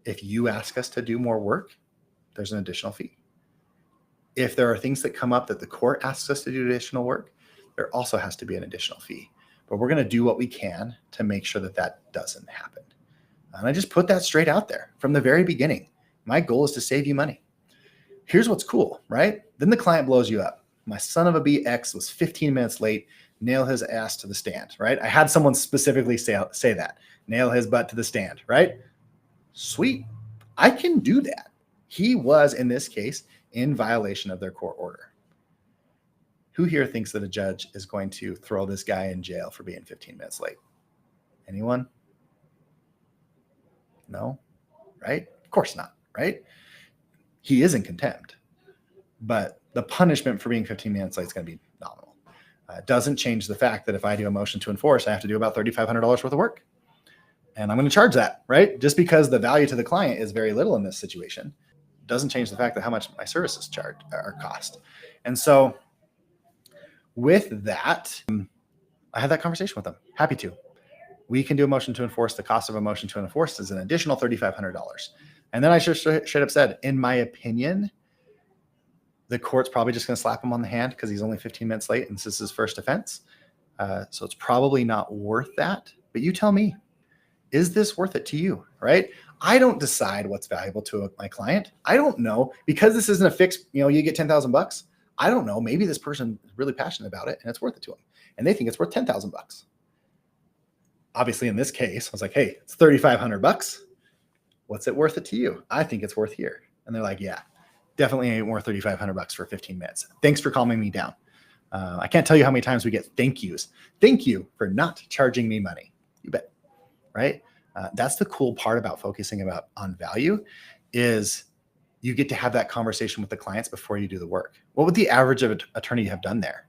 If you ask us to do more work, there's an additional fee. If there are things that come up that the court asks us to do additional work, there also has to be an additional fee. But we're going to do what we can to make sure that that doesn't happen. And I just put that straight out there from the very beginning. My goal is to save you money. Here's what's cool, right? Then the client blows you up. My son of a BX was 15 minutes late, nail his ass to the stand, right? I had someone specifically say that, nail his butt to the stand, right? Sweet. I can do that. He was, in this case, in violation of their court order. Who here thinks that a judge is going to throw this guy in jail for being 15 minutes late? Anyone? No, right? Of course not, right? He is in contempt, but the punishment for being 15 minutes late is going to be nominal. It doesn't change the fact that if I do a motion to enforce, I have to do about $3,500 worth of work. And I'm going to charge that, right? Just because the value to the client is very little in this situation doesn't change the fact that how much my services charge or cost. And so with that, I had that conversation with them. Happy to. We can do a motion to enforce. The cost of a motion to enforce is an additional $3,500. And then I should have said, in my opinion, the court's probably just going to slap him on the hand because he's only 15 minutes late and this is his first offense. So it's probably not worth that. But you tell me, is this worth it to you, right? I don't decide what's valuable to my client. I don't know, because this isn't a fixed, you get $10,000. I don't know. Maybe this person is really passionate about it and it's worth it to them. And they think it's worth $10,000. Obviously in this case, I was like, hey, it's $3,500. What's it worth it to you? I think it's worth here. And they're like, yeah, definitely ain't worth $3,500 for 15 minutes. Thanks for calming me down. I can't tell you how many times we get thank yous. Thank you for not charging me money. You bet. Right? That's the cool part about focusing on value is you get to have that conversation with the clients before you do the work. What would the average of an attorney have done there?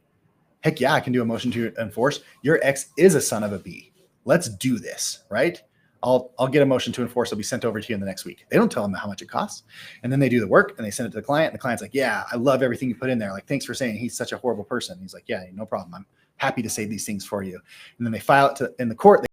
Heck yeah, I can do a motion to enforce. Your ex is a son of a B. Let's do this, right? I'll get a motion to enforce. It'll be sent over to you in the next week. They don't tell them how much it costs. And then they do the work and they send it to the client. And the client's like, yeah, I love everything you put in there. Like, thanks for saying he's such a horrible person. He's like, yeah, no problem. I'm happy to say these things for you. And then they file it in the court.